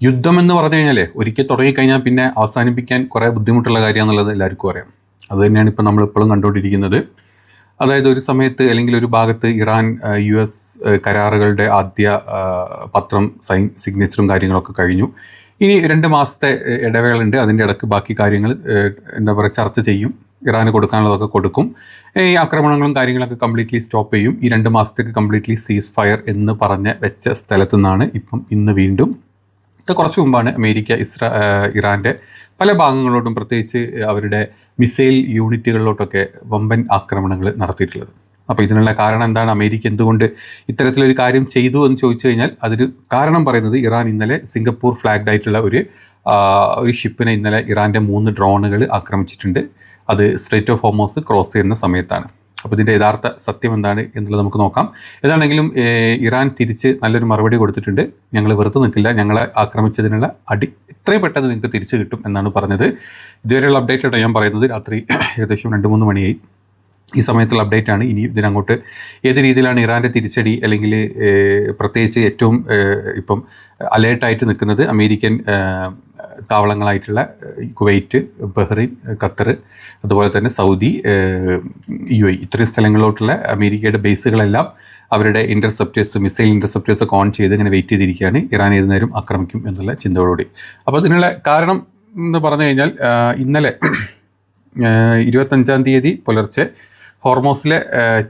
യുദ്ധം എന്ന് പറഞ്ഞു കഴിഞ്ഞാൽ ഒരിക്കൽ തുടങ്ങിക്കഴിഞ്ഞാൽ പിന്നെ അവസാനിപ്പിക്കാൻ കുറേ ബുദ്ധിമുട്ടുള്ള കാര്യമാണെന്നുള്ളത് എല്ലാവർക്കും അറിയാം. അത് തന്നെയാണ് ഇപ്പം നമ്മളിപ്പോഴും കണ്ടുകൊണ്ടിരിക്കുന്നത്. അതായത് ഒരു സമയത്ത് അല്ലെങ്കിൽ ഒരു ഭാഗത്ത് ഇറാൻ US കരാറുകളുടെ ആദ്യ പത്രം സിഗ്നേച്ചറും കാര്യങ്ങളൊക്കെ കഴിഞ്ഞു. ഇനി 2 മാസത്തെ ഇടവേളയുണ്ട്. അതിൻ്റെ ഇടയ്ക്ക് ബാക്കി കാര്യങ്ങൾ എന്താ പറയുക ചർച്ച ചെയ്യും. ഇറാന് കൊടുക്കാനുള്ളതൊക്കെ കൊടുക്കും. ഈ ആക്രമണങ്ങളും കാര്യങ്ങളൊക്കെ കംപ്ലീറ്റ്ലി സ്റ്റോപ്പ് ചെയ്യും. ഈ 2 മാസത്തേക്ക് കംപ്ലീറ്റ്ലി സീസ് ഫയർ എന്ന് പറഞ്ഞ് വെച്ച സ്ഥലത്തു നിന്നാണ് ഇന്ന് വീണ്ടും കുറച്ച് മുമ്പാണ് അമേരിക്ക ഇറാൻ്റെ പല ഭാഗങ്ങളോട്ടും പ്രത്യേകിച്ച് അവരുടെ മിസൈൽ യൂണിറ്റുകളിലോട്ടൊക്കെ വമ്പൻ ആക്രമണങ്ങൾ നടത്തിയിട്ടുള്ളത്. അപ്പോൾ ഇതിനുള്ള കാരണം എന്താണ്? അമേരിക്ക എന്തുകൊണ്ട് ഇത്തരത്തിലൊരു കാര്യം ചെയ്തു എന്ന് ചോദിച്ചു കഴിഞ്ഞാൽ അതിന് കാരണം പറയുന്നത് ഇറാൻ ഇന്നലെ സിംഗപ്പൂർ ഫ്ലാഗ്ഡ് ആയിട്ടുള്ള ഒരു ഷിപ്പിനെ ഇന്നലെ ഇറാൻ്റെ 3 ഡ്രോണുകൾ ആക്രമിച്ചിട്ടുണ്ട്. അത് സ്ട്രെയിറ്റ് ഓഫ് ഹോർമൂസ് ക്രോസ് ചെയ്യുന്ന സമയത്താണ്. അപ്പോൾ ഇതിൻ്റെ യഥാർത്ഥ സത്യം എന്താണ് എന്നുള്ളത് നമുക്ക് നോക്കാം. ഏതാണെങ്കിലും ഇറാൻ തിരിച്ച് നല്ലൊരു മറുപടി കൊടുത്തിട്ടുണ്ട്. ഞങ്ങൾ വെറുതെ നിൽക്കില്ല, ഞങ്ങളെ ആക്രമിച്ചതിനുള്ള അടി എത്രയും പെട്ടെന്ന് നിങ്ങൾക്ക് തിരിച്ചു കിട്ടും എന്നാണ് പറഞ്ഞത്. ഇതുവരെയുള്ള അപ്ഡേറ്റാണ് ഞാൻ പറയുന്നത്. രാത്രി ഏകദേശം 2-3 മണിയായി. ഈ സമയത്തുള്ള അപ്ഡേറ്റ് ആണ്. ഇനി ഇതിനങ്ങോട്ട് ഏത് രീതിയിലാണ് ഇറാൻ്റെ തിരിച്ചടി, അല്ലെങ്കിൽ പ്രത്യേകിച്ച് ഏറ്റവും ഇപ്പം അലേർട്ടായിട്ട് നിൽക്കുന്നത് അമേരിക്കൻ താവളങ്ങളായിട്ടുള്ള കുവൈറ്റ്, ബഹ്റൈൻ, ഖത്തർ, അതുപോലെ തന്നെ സൗദി, UAE ഇത്രയും സ്ഥലങ്ങളിലോട്ടുള്ള അമേരിക്കയുടെ ബേസുകളെല്ലാം അവരുടെ മിസൈൽ ഇൻ്റർസെപ്റ്റേഴ്സ് ഒക്കെ ഓൺ ചെയ്ത് ഇങ്ങനെ വെയിറ്റ് ചെയ്തിരിക്കുകയാണ്. ഇറാൻ ഏത് നേരം ആക്രമിക്കും എന്നുള്ള ചിന്തയോടുകൂടി. അപ്പോൾ അതിനുള്ള കാരണം എന്ന് പറഞ്ഞു കഴിഞ്ഞാൽ ഇന്നലെ 25-ാം തീയതി പുലർച്ചെ ഹോർമോസിലെ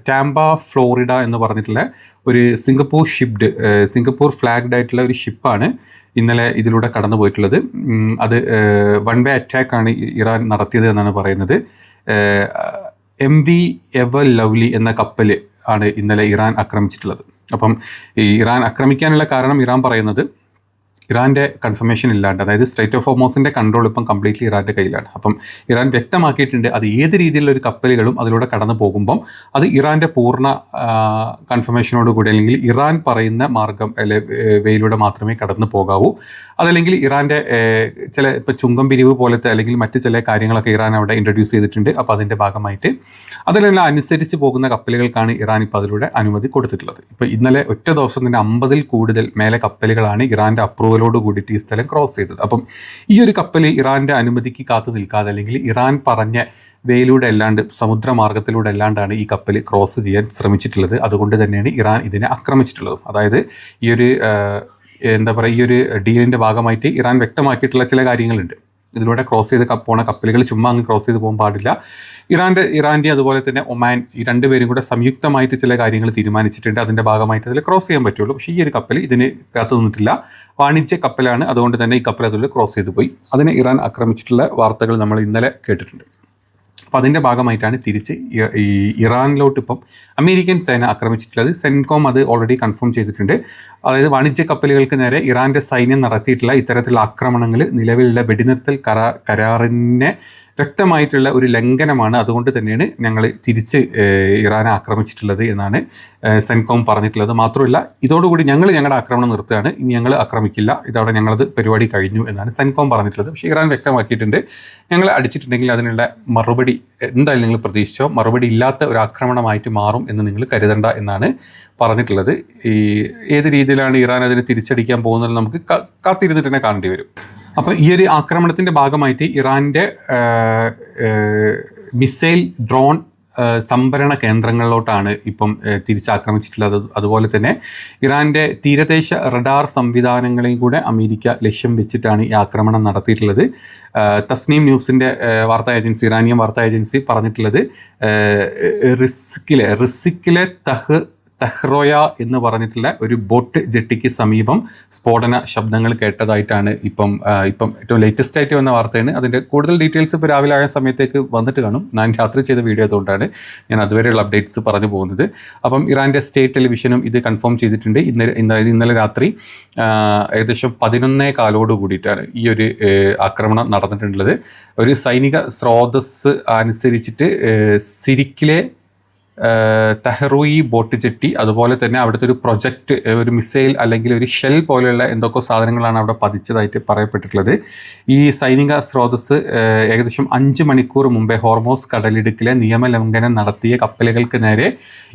ടാമ്പ ഫ്ലോറിഡ എന്ന് പറഞ്ഞിട്ടുള്ള ഒരു സിംഗപ്പൂർ ഫ്ലാഗ്ഡ് ആയിട്ടുള്ള ഒരു ഷിപ്പാണ് ഇന്നലെ ഇതിലൂടെ കടന്നു പോയിട്ടുള്ളത്. അത് 1 വേ അറ്റാക്കാണ് ഇറാൻ നടത്തിയത് എന്നാണ് പറയുന്നത്. MV എവർ ലവ്ലി എന്ന കപ്പൽ ആണ് ഇന്നലെ ഇറാൻ ആക്രമിച്ചിട്ടുള്ളത്. അപ്പം ഈ ഇറാൻ ആക്രമിക്കാനുള്ള കാരണം ഇറാൻ പറയുന്നത് ഇറാൻ്റെ കൺഫർമേഷൻ ഇല്ലാണ്ട്, അതായത് സ്ട്രെയിറ്റ് ഓഫ് ഹോർമൂസിൻ്റെ കൺട്രോൾ ഇപ്പം കംപ്ലീറ്റ്ലി ഇറാൻ്റെ കയ്യിലാണ്. അപ്പം ഇറാൻ വ്യക്തമാക്കിയിട്ടുണ്ട് അത് ഏത് രീതിയിലുള്ള ഒരു കപ്പലുകളും അതിലൂടെ കടന്നു പോകുമ്പം അത് ഇറാൻ്റെ പൂർണ്ണ കൺഫർമേഷനോടുകൂടി, അല്ലെങ്കിൽ ഇറാൻ പറയുന്ന മാർഗം വേയിലൂടെ മാത്രമേ കടന്നു പോകാവൂ. അതല്ലെങ്കിൽ ഇറാൻ്റെ ചില ഇപ്പോൾ ചുങ്കം പിരിവ് പോലത്തെ അല്ലെങ്കിൽ മറ്റ് ചില കാര്യങ്ങളൊക്കെ ഇറാൻ അവിടെ ഇൻട്രൊഡ്യൂസ് ചെയ്തിട്ടുണ്ട്. അപ്പോൾ അതിൻ്റെ ഭാഗമായിട്ട് അതിലെല്ലാം അനുസരിച്ച് പോകുന്ന കപ്പലുകൾക്കാണ് ഇറാൻ ഇപ്പോൾ അതിലൂടെ അനുമതി കൊടുത്തിട്ടുള്ളത്. ഇപ്പോൾ ഇന്നലെ ഒറ്റ ദിവസം തന്നെ 50-ൽ കൂടുതൽ മേലെ കപ്പലുകളാണ് ഇറാൻ്റെ അപ്രൂവലോട് കൂടിയിട്ട് ഈ സ്ഥലം ക്രോസ് ചെയ്തത്. അപ്പം ഈ ഒരു കപ്പൽ ഇറാൻ്റെ അനുമതിക്ക് കാത്തു നിൽക്കാതെ, അല്ലെങ്കിൽ ഇറാൻ പറഞ്ഞ വേയിലൂടെ അല്ലാണ്ട് സമുദ്രമാർഗത്തിലൂടെ അല്ലാണ്ടാണ് ഈ കപ്പൽ ക്രോസ് ചെയ്യാൻ ശ്രമിച്ചിട്ടുള്ളത്. അതുകൊണ്ട് തന്നെയാണ് ഇറാൻ ഇതിനെ ആക്രമിച്ചിട്ടുള്ളത്. അതായത് ഈ ഒരു ഈ ഒരു ഡീലിൻ്റെ ഭാഗമായിട്ട് ഇറാൻ വ്യക്തമാക്കിയിട്ടുള്ള ചില കാര്യങ്ങളുണ്ട്. ഇതിലൂടെ ക്രോസ് ചെയ്ത് പോണ കപ്പലുകൾ ചുമ്മാ അങ്ങ് ക്രോസ് ചെയ്ത് പോകാൻ പാടില്ല. ഇറാൻ്റെ അതുപോലെ തന്നെ ഒമാൻ, ഈ 2 പേരും കൂടെ സംയുക്തമായിട്ട് ചില കാര്യങ്ങൾ തീരുമാനിച്ചിട്ടുണ്ട്. അതിൻ്റെ ഭാഗമായിട്ട് അതിൽ ക്രോസ് ചെയ്യാൻ പറ്റുള്ളൂ. പക്ഷേ ഈ ഒരു കപ്പൽ ഇതിന് കാത്തു നിന്നിട്ടില്ല. വാണിജ്യ കപ്പലാണ്. അതുകൊണ്ട് തന്നെ ഈ കപ്പൽ അതിൽ ക്രോസ് ചെയ്ത് പോയി. അതിനെ ഇറാൻ ആക്രമിച്ചിട്ടുള്ള വാർത്തകൾ നമ്മൾ ഇന്നലെ കേട്ടിട്ടുണ്ട്. അപ്പോൾ അതിൻ്റെ ഭാഗമായിട്ടാണ് തിരിച്ച് ഈ ഇറാനിലോട്ട് ഇപ്പം അമേരിക്കൻ സേന ആക്രമിച്ചിട്ടുള്ളത്. സെൻകോം അത് ഓൾറെഡി കൺഫേം ചെയ്തിട്ടുണ്ട്. അതായത് വാണിജ്യ കപ്പലുകൾക്ക് നേരെ ഇറാൻ്റെ സൈന്യം നടത്തിയിട്ടുള്ള ഇത്തരത്തിലുള്ള ആക്രമണങ്ങൾ നിലവിലുള്ള വെടിനിർത്തൽ കരാറിനെ വ്യക്തമായിട്ടുള്ള ഒരു ലംഘനമാണ്. അതുകൊണ്ട് തന്നെയാണ് ഞങ്ങൾ തിരിച്ച് ഇറാനെ ആക്രമിച്ചിട്ടുള്ളത് എന്നാണ് സെൻകോം പറഞ്ഞിട്ടുള്ളത്. മാത്രമല്ല, ഇതോടുകൂടി ഞങ്ങളുടെ ആക്രമണം നിർത്തുകയാണ്, ഇനി ഞങ്ങൾ ആക്രമിക്കില്ല, ഇതവിടെ ഞങ്ങളത് പരിപാടി കഴിഞ്ഞു എന്നാണ് സെൻകോം പറഞ്ഞിട്ടുള്ളത്. പക്ഷേ ഇറാൻ വ്യക്തമാക്കിയിട്ടുണ്ട്, ഞങ്ങൾ അടിച്ചിട്ടുണ്ടെങ്കിൽ അതിനുള്ള മറുപടി എന്തായാലും നിങ്ങൾ പ്രതീക്ഷിച്ചോ, മറുപടി ഇല്ലാത്ത ഒരു ആക്രമണമായിട്ട് മാറും എന്ന് നിങ്ങൾ കരുതണ്ട എന്നാണ് പറഞ്ഞിട്ടുള്ളത്. ഈ ഏത് രീതിയിലാണ് ഇറാൻ അതിനെ തിരിച്ചടിക്കാൻ പോകുന്നത് നമുക്ക് കാത്തിരുന്നിട്ട് തന്നെ കാണേണ്ടി വരും. അപ്പോൾ ഈ ഒരു ആക്രമണത്തിൻ്റെ ഭാഗമായിട്ട് ഇറാൻ്റെ മിസൈൽ ഡ്രോൺ സംഭരണ കേന്ദ്രങ്ങളിലോട്ടാണ് ഇപ്പം തിരിച്ചാക്രമിച്ചിട്ടുള്ളത്. അതുപോലെ തന്നെ ഇറാൻ്റെ തീരദേശ റഡാർ സംവിധാനങ്ങളെയും കൂടെ അമേരിക്ക ലക്ഷ്യം വെച്ചിട്ടാണ് ഈ ആക്രമണം നടത്തിയിട്ടുള്ളത്. തസ്നീം ന്യൂസിൻ്റെ ഇറാനിയൻ വാർത്താ ഏജൻസി പറഞ്ഞിട്ടുള്ളത് റിസിക്കിലെ തെഹ്റോയ എന്ന് പറഞ്ഞിട്ടുള്ള ഒരു ബോട്ട് ജെട്ടിക്ക് സമീപം സ്ഫോടന ശബ്ദങ്ങൾ കേട്ടതായിട്ടാണ് ഇപ്പം ഏറ്റവും ലേറ്റസ്റ്റ് ആയിട്ട് വന്ന വാർത്തയാണ്. അതിൻ്റെ കൂടുതൽ ഡീറ്റെയിൽസ് ഇപ്പോൾ രാവിലെ ആയ സമയത്തേക്ക് വന്നിട്ട് കാണും. ഞാൻ രാത്രി ചെയ്ത വീഡിയോ അതുകൊണ്ടാണ് ഞാൻ അതുവരെയുള്ള അപ്ഡേറ്റ്സ് പറഞ്ഞു പോകുന്നത്. അപ്പം ഇറാൻ്റെ സ്റ്റേറ്റ് ടെലിവിഷനും ഇത് കൺഫേം ചെയ്തിട്ടുണ്ട്. ഇന്നലെ രാത്രി ഏകദേശം 11:15 കൂടിയിട്ടാണ് ഈ ഒരു ആക്രമണം നടന്നിട്ടുള്ളത്. ഒരു സൈനിക സ്രോതസ് അനുസരിച്ചിട്ട് സിരിക്കിലെ തെഹ്റൂയി ബോട്ട് ജെട്ടി, അതുപോലെ തന്നെ അവിടുത്തെ ഒരു പ്രൊജക്റ്റ്, ഒരു മിസൈൽ അല്ലെങ്കിൽ ഒരു ഷെൽ പോലെയുള്ള എന്തൊക്കെ സാധനങ്ങളാണ് അവിടെ പതിച്ചതായിട്ട് പറയപ്പെട്ടിട്ടുള്ളത്. ഈ സൈനിക സ്രോതസ് ഏകദേശം 5 മണിക്കൂർ മുമ്പേ ഹോർമോസ് കടലിടുക്കിലെ നിയമലംഘനം നടത്തിയ കപ്പലുകൾക്ക് നേരെ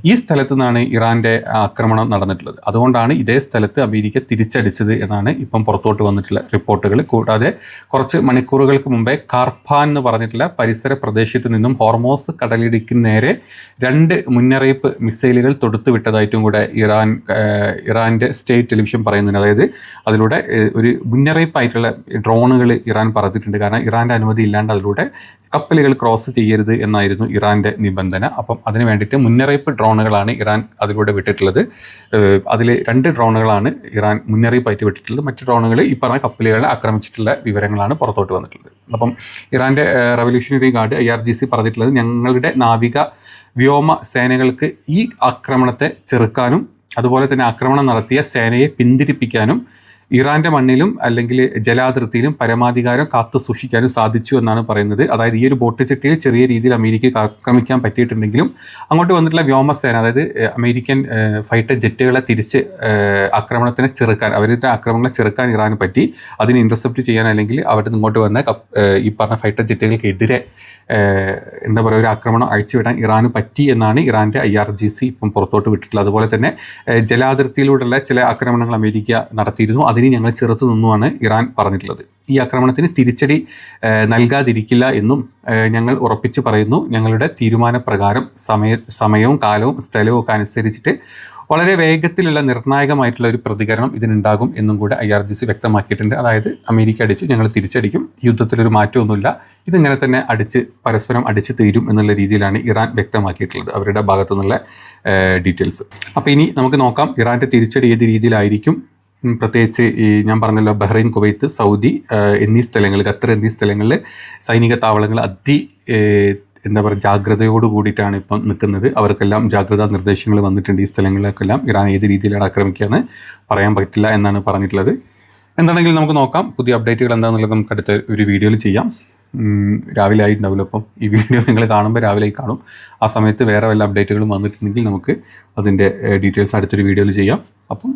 ഈ സ്ഥലത്തു നിന്നാണ് ഇറാൻ്റെ ആക്രമണം നടന്നിട്ടുള്ളത്. അതുകൊണ്ടാണ് ഇതേ സ്ഥലത്ത് അമേരിക്ക തിരിച്ചടിച്ചത് എന്നാണ് ഇപ്പം പുറത്തോട്ട് വന്നിട്ടുള്ള റിപ്പോർട്ടുകൾ. കൂടാതെ കുറച്ച് മണിക്കൂറുകൾക്ക് മുമ്പേ കാർഫാൻ എന്ന് പറഞ്ഞിട്ടുള്ള പരിസര പ്രദേശത്തു നിന്നും ഹോർമോസ് കടലിടുക്കിന് നേരെ 2 മുന്നറിയിപ്പ് മിസൈലുകൾ തൊടുത്തു വിട്ടതായിട്ടും കൂടെ ഇറാൻ്റെ സ്റ്റേറ്റ് ടെലിവിഷൻ പറയുന്നുണ്ട്. അതായത് അതിലൂടെ ഒരു മുന്നറിയിപ്പായിട്ടുള്ള ഡ്രോണുകൾ ഇറാൻ പറഞ്ഞിട്ടുണ്ട്. കാരണം ഇറാൻ്റെ അനുമതി ഇല്ലാണ്ട് അതിലൂടെ കപ്പലുകൾ ക്രോസ് ചെയ്യരുത് എന്നായിരുന്നു ഇറാൻ്റെ നിബന്ധന. അപ്പം അതിന് വേണ്ടിയിട്ട് മുന്നറിയിപ്പ് ഡ്രോണുകളാണ് ഇറാൻ അതിലൂടെ വിട്ടിട്ടുള്ളത്. അതിൽ 2 ഡ്രോണുകളാണ് ഇറാൻ മുന്നറിയിപ്പായിട്ട് വിട്ടിട്ടുള്ളത്. മറ്റ് ഡ്രോണുകൾ ഈ പറഞ്ഞ കപ്പലുകളെ ആക്രമിച്ചിട്ടുള്ള വിവരങ്ങളാണ് പുറത്തോട്ട് വന്നിട്ടുള്ളത്. അപ്പം ഇറാൻ്റെ റവല്യൂഷണറി ഗാർഡ് IRGC പറഞ്ഞിട്ടുള്ളത്, ഞങ്ങളുടെ നാവിക വ്യോമ സേനകൾക്ക് ഈ ആക്രമണത്തെ ചെറുക്കാനും അതുപോലെ തന്നെ ആക്രമണം നടത്തിയ സേനയെ പിന്തിരിപ്പിക്കാനും ഇറാൻ്റെ മണ്ണിലും അല്ലെങ്കിൽ ജലാതിർത്തിയിലും പരമാധികാരം കാത്തു സൂക്ഷിക്കാനും സാധിച്ചു എന്നാണ് പറയുന്നത്. അതായത് ഈ ഒരു ബോട്ട് ചെട്ടിയിൽ ചെറിയ രീതിയിൽ അമേരിക്കയ്ക്ക് ആക്രമിക്കാൻ പറ്റിയിട്ടുണ്ടെങ്കിലും അങ്ങോട്ട് വന്നിട്ടുള്ള വ്യോമസേന, അതായത് അമേരിക്കൻ ഫൈറ്റർ ജെറ്റുകളെ തിരിച്ച് ആക്രമണത്തിനെ ചെറുക്കാൻ, അവരുടെ ആക്രമണങ്ങളെ ചെറുക്കാൻ ഇറാന് പറ്റി. അതിനെ ഇൻ്റർസെപ്റ്റ് ചെയ്യാൻ അല്ലെങ്കിൽ അവിടെ ഇങ്ങോട്ട് വന്ന ഈ പറഞ്ഞ ഫൈറ്റർ ജെറ്റുകൾക്കെതിരെ എന്താ പറയുക ഒരു ആക്രമണം അഴിച്ചുവിടാൻ ഇറാന് പറ്റി എന്നാണ് ഇറാൻ്റെ IRGC ഇപ്പം പുറത്തോട്ട് വിട്ടിട്ടുള്ളത്. അതുപോലെ തന്നെ ജലാതിർത്തിയിലൂടെയുള്ള ചില ആക്രമണങ്ങൾ അമേരിക്ക നടത്തിയിരുന്നു. അതിന് ഞങ്ങൾ ചെറുത്തു നിന്നുമാണ് ഇറാൻ പറഞ്ഞിട്ടുള്ളത്. ഈ ആക്രമണത്തിന് തിരിച്ചടി നൽകാതിരിക്കില്ല എന്നും ഞങ്ങൾ ഉറപ്പിച്ച് പറയുന്നു. ഞങ്ങളുടെ തീരുമാനപ്രകാരം സമയവും കാലവും സ്ഥലവും ഒക്കെ അനുസരിച്ചിട്ട് വളരെ വേഗത്തിലുള്ള നിർണായകമായിട്ടുള്ള ഒരു പ്രതികരണം ഇതിനുണ്ടാകും എന്നും കൂടെ IRGC വ്യക്തമാക്കിയിട്ടുണ്ട്. അതായത് അമേരിക്ക അടിച്ചു, ഞങ്ങൾ തിരിച്ചടിക്കും, യുദ്ധത്തിലൊരു മാറ്റമൊന്നുമില്ല, ഇതിങ്ങനെ തന്നെ പരസ്പരം അടിച്ച് തീരും എന്നുള്ള രീതിയിലാണ് ഇറാൻ വ്യക്തമാക്കിയിട്ടുള്ളത് അവരുടെ ഭാഗത്തു നിന്നുള്ള ഡീറ്റെയിൽസ്. അപ്പോൾ ഇനി നമുക്ക് നോക്കാം ഇറാൻ്റെ തിരിച്ചടി ഏത് രീതിയിലായിരിക്കും. പ്രത്യേകിച്ച് ഈ ഞാൻ പറഞ്ഞല്ലോ ബഹ്റൈൻ, കുവൈത്ത്, സൗദി എന്നീ സ്ഥലങ്ങൾ, ഖത്തർ എന്നീ സ്ഥലങ്ങളിൽ സൈനിക താവളങ്ങൾ എന്താ പറയുക ജാഗ്രതയോട് കൂടിയിട്ടാണ് ഇപ്പം നിൽക്കുന്നത്. അവർക്കെല്ലാം ജാഗ്രതാ നിർദ്ദേശങ്ങൾ വന്നിട്ടുണ്ട്. ഈ സ്ഥലങ്ങളിലേക്കെല്ലാം ഇറാൻ ഏത് രീതിയിലാണ് ആക്രമിക്കുകയെന്ന് പറയാൻ പറ്റില്ല എന്നാണ് പറഞ്ഞിട്ടുള്ളത്. എന്താണെങ്കിലും നമുക്ക് നോക്കാം പുതിയ അപ്ഡേറ്റുകൾ എന്താണെന്നുള്ളത് നമുക്ക് അടുത്ത ഒരു വീഡിയോയിൽ ചെയ്യാം. രാവിലെ ആയിട്ടുണ്ടാവില്ല, അപ്പം ഈ വീഡിയോ നിങ്ങൾ കാണുമ്പോൾ രാവിലെ കാണും. ആ സമയത്ത് വേറെ വല്ല അപ്ഡേറ്റുകളും വന്നിട്ടുണ്ടെങ്കിൽ നമുക്ക് അതിൻ്റെ ഡീറ്റെയിൽസ് അടുത്തൊരു വീഡിയോയിൽ ചെയ്യാം. അപ്പം